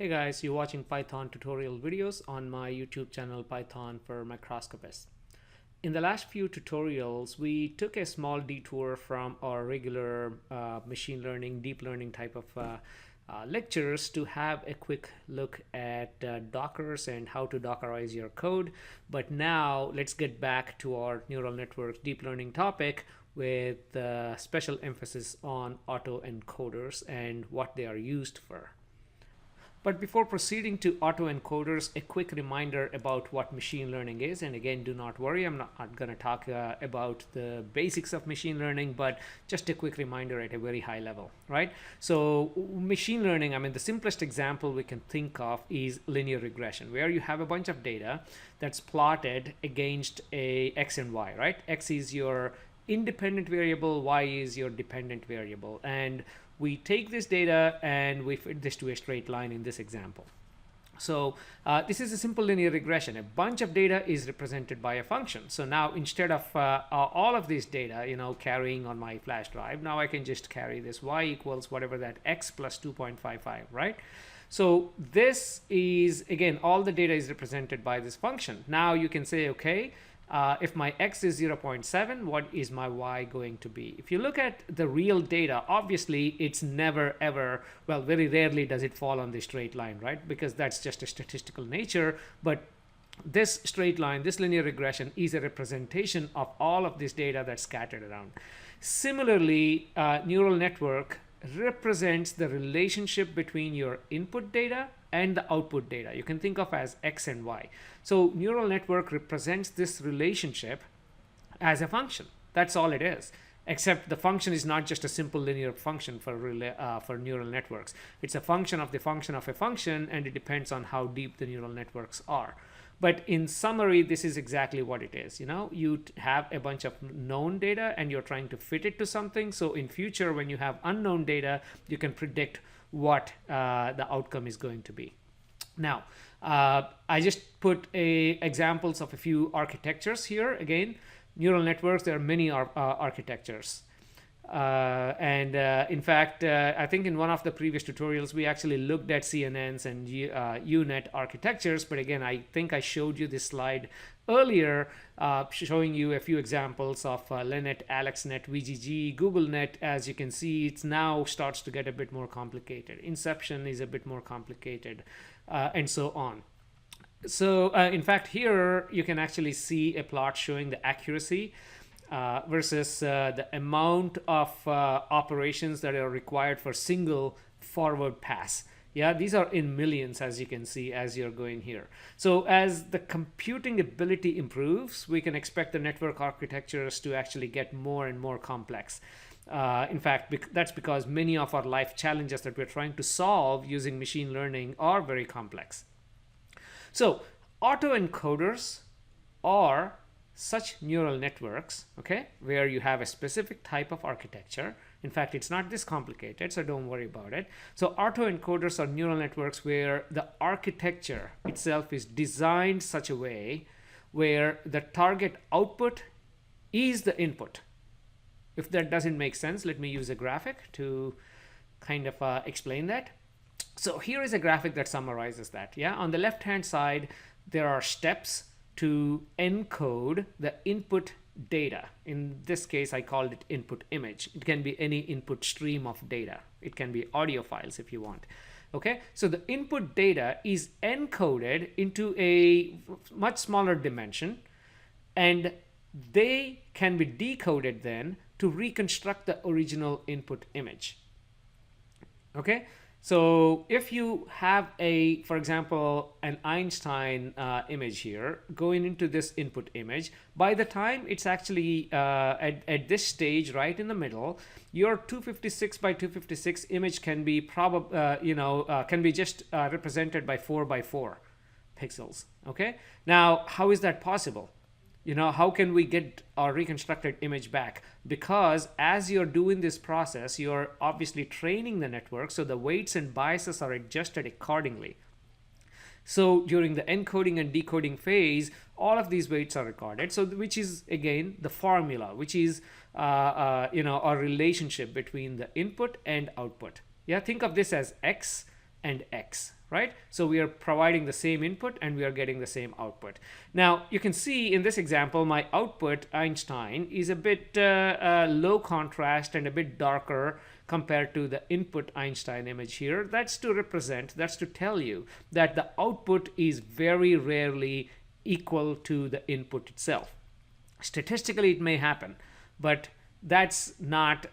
Hey guys, you're watching Python tutorial videos on my YouTube channel Python for Microscopists. In the last few tutorials, we took a small detour from our regular machine learning, deep learning type of lectures to have a quick look at Dockers and how to Dockerize your code. But now let's get back to our neural networks deep learning topic with special emphasis on autoencoders and what they are used for. But before proceeding to autoencoders, a quick reminder about what machine learning is. And again, do not worry, I'm not going to talk about the basics of machine learning, but just a quick reminder at a very high level, right? So machine learning, I mean, the simplest example we can think of is linear regression, where you have a bunch of data that's plotted against a x and y, right? X is your independent variable, y is your dependent variable. And we take this data and we fit this to a straight line in this example. So this is a simple linear regression. A bunch of data is represented by a function. So now instead of all of this data, carrying on my flash drive, now I can just carry this y equals whatever that x plus 2.55, right? So this is, again, all the data is represented by this function. Now you can say, okay, if my x is 0.7, what is my y going to be? If you look at the real data, obviously it's never ever, well, very rarely does it fall on the straight line, right? Because that's just a statistical nature. But this straight line, this linear regression is a representation of all of this data that's scattered around. Similarly, neural network represents the relationship between your input data and the output data. You can think of as x and y. So neural network represents this relationship as a function. That's all it is. Except the function is not just a simple linear function for neural networks. It's a function of a function, and it depends on how deep the neural networks are. But in summary, this is exactly what it is. You have a bunch of known data and you're trying to fit it to something. So in future, when you have unknown data, you can predict what the outcome is going to be. Now, I just put examples of a few architectures here. Again, neural networks, there are many architectures. In fact, I think in one of the previous tutorials, we actually looked at CNNs and UNet architectures. But again, I think I showed you this slide earlier, showing you a few examples of LeNet, AlexNet, VGG, GoogleNet. As you can see, it now starts to get a bit more complicated. Inception is a bit more complicated, and so on. So in fact, here you can actually see a plot showing the accuracy versus the amount of operations that are required for single forward pass. Yeah, these are in millions, as you can see, as you're going here. So as the computing ability improves, we can expect the network architectures to actually get more and more complex. In fact, that's because many of our life challenges that we're trying to solve using machine learning are very complex. So autoencoders are such neural networks, okay, where you have a specific type of architecture. In fact, it's not this complicated, so don't worry about it. So autoencoders are neural networks where the architecture itself is designed such a way where the target output is the input. If that doesn't make sense, let me use a graphic to kind of explain that. So here is a graphic that summarizes that. Yeah, on the left-hand side, there are steps to encode the input data. In this case, I called it input image. It can be any input stream of data. It can be audio files if you want. Okay, so the input data is encoded into a much smaller dimension, and they can be decoded then to reconstruct the original input image. Okay, so if you have for example, an Einstein image here going into this input image, by the time it's actually at this stage right in the middle, your 256 by 256 image can be can be just represented by 4 by 4 pixels. Okay, now how is that possible? How can we get our reconstructed image back? Because as you're doing this process, you're obviously training the network, so the weights and biases are adjusted accordingly. So during the encoding and decoding phase, all of these weights are recorded. So which is, again, the formula, which is our relationship between the input and output. Yeah, think of this as x and X, right? So we are providing the same input and we are getting the same output. Now you can see in this example, my output Einstein is a bit low contrast and a bit darker compared to the input Einstein image here. That's to tell you that the output is very rarely equal to the input itself. Statistically, it may happen, but that's not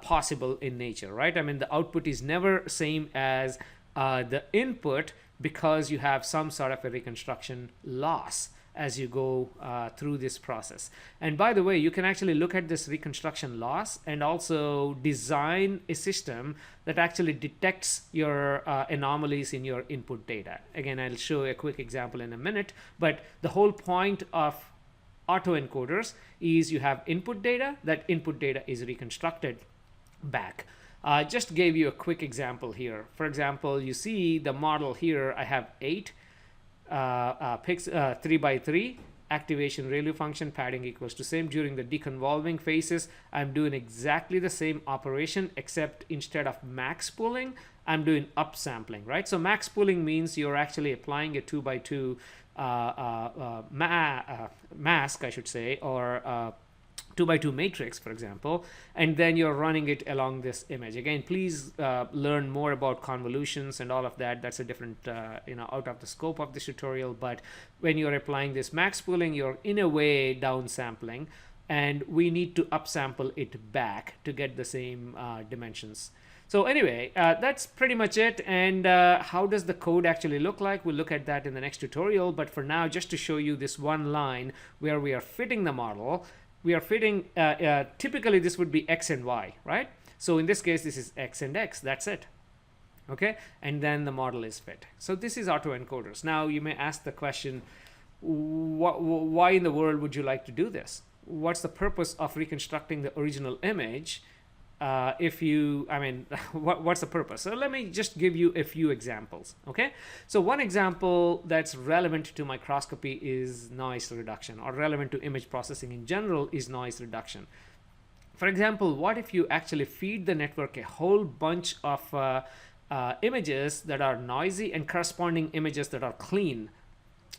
possible in nature, right? I mean, the output is never same as the input because you have some sort of a reconstruction loss as you go through this process. And by the way, you can actually look at this reconstruction loss and also design a system that actually detects your anomalies in your input data. Again, I'll show a quick example in a minute, but the whole point of autoencoders is you have input data, that input data is reconstructed back. Just gave you a quick example here. For example, you see the model here, I have 8 3 by 3 activation ReLU function, padding equals to same. During the deconvolving phases, I'm doing exactly the same operation, except instead of max pooling, I'm doing upsampling, right? So max pooling means you're actually applying a 2 by 2 mask, I should say, or 2 by 2 matrix, for example, and then you're running it along this image. Again, please learn more about convolutions and all of that. That's a different, out of the scope of this tutorial. But when you're applying this max pooling, you're in a way downsampling, and we need to upsample it back to get the same dimensions. So anyway, that's pretty much it. And how does the code actually look like? We'll look at that in the next tutorial. But for now, just to show you this one line where we are fitting the model, we are fitting, typically this would be X and Y, right? So in this case, this is X and X, that's it. Okay, and then the model is fit. So this is autoencoders. Now you may ask the question, why in the world would you like to do this? What's the purpose of reconstructing the original image? What's the purpose? So let me just give you a few examples, okay? So one example that's relevant to microscopy is noise reduction, or relevant to image processing in general is noise reduction. For example, what if you actually feed the network a whole bunch of images that are noisy and corresponding images that are clean?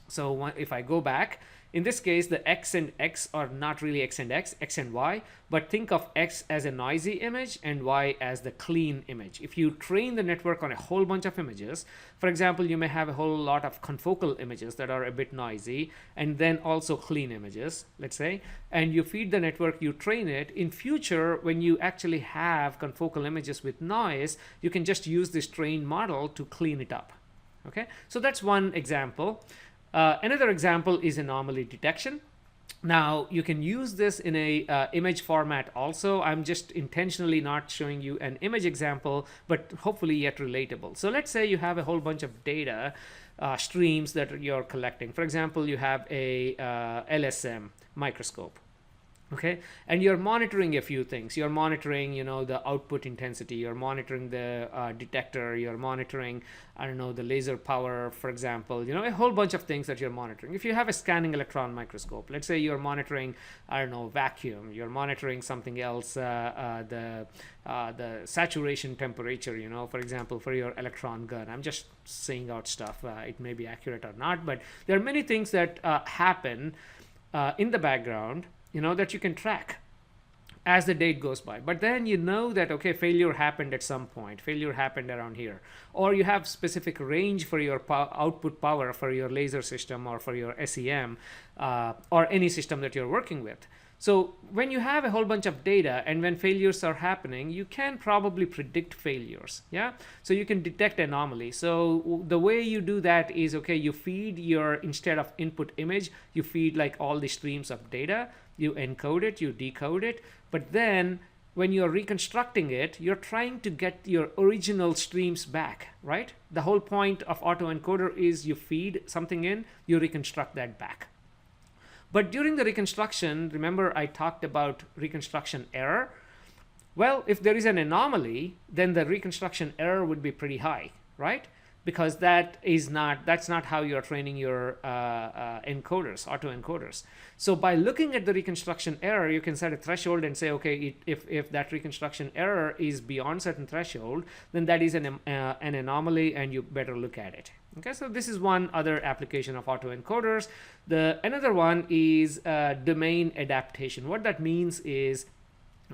So if I go back, in this case, the X and X are not really X and X, X and Y, but think of X as a noisy image and Y as the clean image. If you train the network on a whole bunch of images, for example, you may have a whole lot of confocal images that are a bit noisy, and then also clean images, let's say, and you feed the network, you train it. In future, when you actually have confocal images with noise, you can just use this trained model to clean it up. Okay, so that's one example. Another example is anomaly detection. Now you can use this in a image format also. I'm just intentionally not showing you an image example, but hopefully yet relatable. So let's say you have a whole bunch of data streams that you're collecting. For example, you have a LSM microscope. Okay, and you're monitoring a few things. You're monitoring, the output intensity. You're monitoring the detector. You're monitoring, the laser power, for example. A whole bunch of things that you're monitoring. If you have a scanning electron microscope, let's say you're monitoring, vacuum. You're monitoring something else, the saturation temperature. For example, for your electron gun. I'm just saying out stuff. It may be accurate or not, but there are many things that happen in the background, that you can track as the date goes by. But then that, okay, failure happened at some point. Failure happened around here. Or you have specific range for your output power for your laser system or for your SEM or any system that you're working with. So when you have a whole bunch of data and when failures are happening, you can probably predict failures. Yeah. So you can detect anomalies. So the way you do that is, okay, you feed instead of input image, you feed like all the streams of data, you encode it, you decode it. But then when you're reconstructing it, you're trying to get your original streams back, right? The whole point of autoencoder is you feed something in, you reconstruct that back. But during the reconstruction, remember I talked about reconstruction error? Well, if there is an anomaly, then the reconstruction error would be pretty high, right? because that's not how you're training your encoders, autoencoders. So by looking at the reconstruction error, you can set a threshold and say, okay, if that reconstruction error is beyond certain threshold, then that is an anomaly and you better look at it. Okay, so this is one other application of autoencoders. Another one is domain adaptation. What that means is,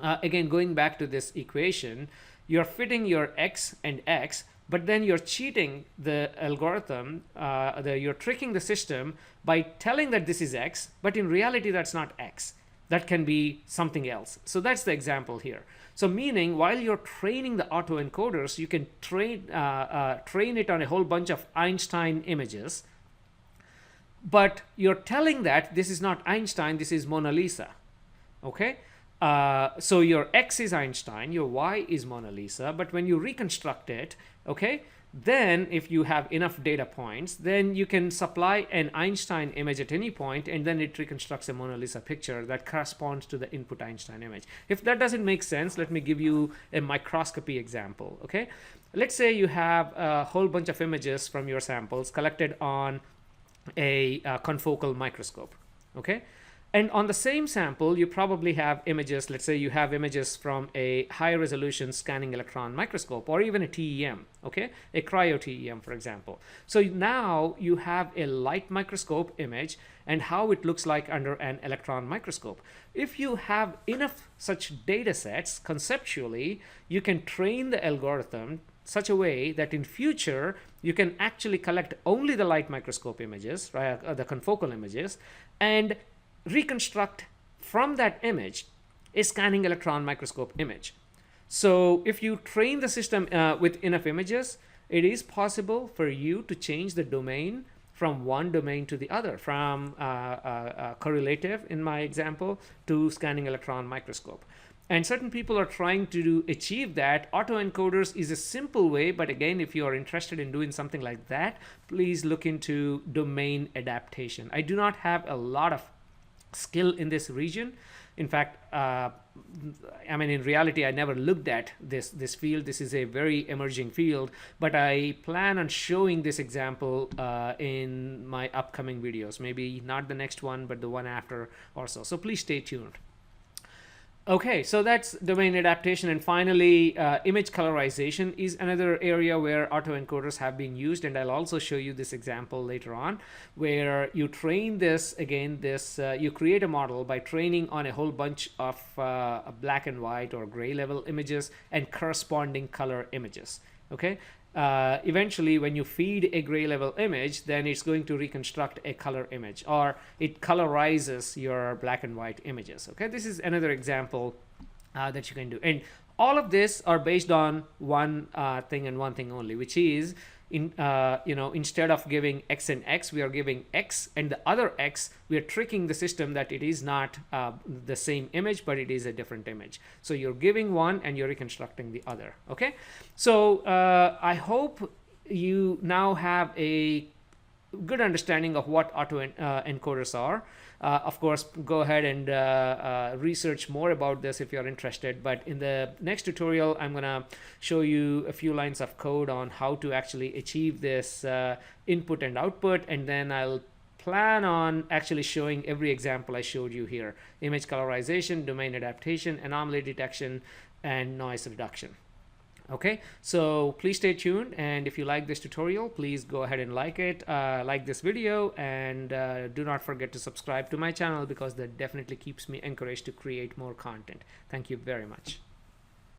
again, going back to this equation, you're fitting your x and x, but then you're cheating the algorithm, you're tricking the system by telling that this is x, but in reality that's not x. That can be something else. So that's the example here. So meaning, while you're training the autoencoders, you can train it on a whole bunch of Einstein images, but you're telling that this is not Einstein, this is Mona Lisa. Okay? So your X is Einstein, your Y is Mona Lisa, but when you reconstruct it, okay, then if you have enough data points, then you can supply an Einstein image at any point, and then it reconstructs a Mona Lisa picture that corresponds to the input Einstein image. If that doesn't make sense, let me give you a microscopy example. Okay, let's say you have a whole bunch of images from your samples collected on a confocal microscope. Okay, and on the same sample, you probably have images. Let's say you have images from a high resolution scanning electron microscope, or even a TEM, okay, a cryo TEM, for example. So now you have a light microscope image and how it looks like under an electron microscope. If you have enough such data sets, conceptually, you can train the algorithm such a way that in future you can actually collect only the light microscope images, right, the confocal images, and reconstruct from that image a scanning electron microscope image. So if you train the system with enough images, it is possible for you to change the domain from one domain to the other, from correlative in my example to scanning electron microscope. And certain people are trying to achieve that. Autoencoders is a simple way, but again, if you are interested in doing something like that, please look into domain adaptation. I do not have a lot of skill in this region. In fact, I mean, in reality, I never looked at this field. This is a very emerging field, but I plan on showing this example in my upcoming videos. Maybe not the next one, but the one after or so. So please stay tuned. Okay, so that's domain adaptation. And finally, image colorization is another area where autoencoders have been used, and I'll also show you this example later on, where you train this, again, you create a model by training on a whole bunch of black and white or gray level images and corresponding color images. Okay, eventually when you feed a gray level image, then it's going to reconstruct a color image, or it colorizes your black and white images. Okay, this is another example that you can do, and all of this are based on one thing and one thing only, which is instead of giving x and x, we are giving x and the other x. We are tricking the system that it is not the same image, but it is a different image. So you're giving one and you're reconstructing the other. Okay, so I hope you now have a good understanding of what autoencoders are. Of course, go ahead and research more about this if you're interested. But in the next tutorial, I'm going to show you a few lines of code on how to actually achieve this input and output. And then I'll plan on actually showing every example I showed you here: image colorization, domain adaptation, anomaly detection, and noise reduction. Okay, so please stay tuned, and if you like this tutorial, please go ahead and like it, like this video, and do not forget to subscribe to my channel, because that definitely keeps me encouraged to create more content. Thank you very much.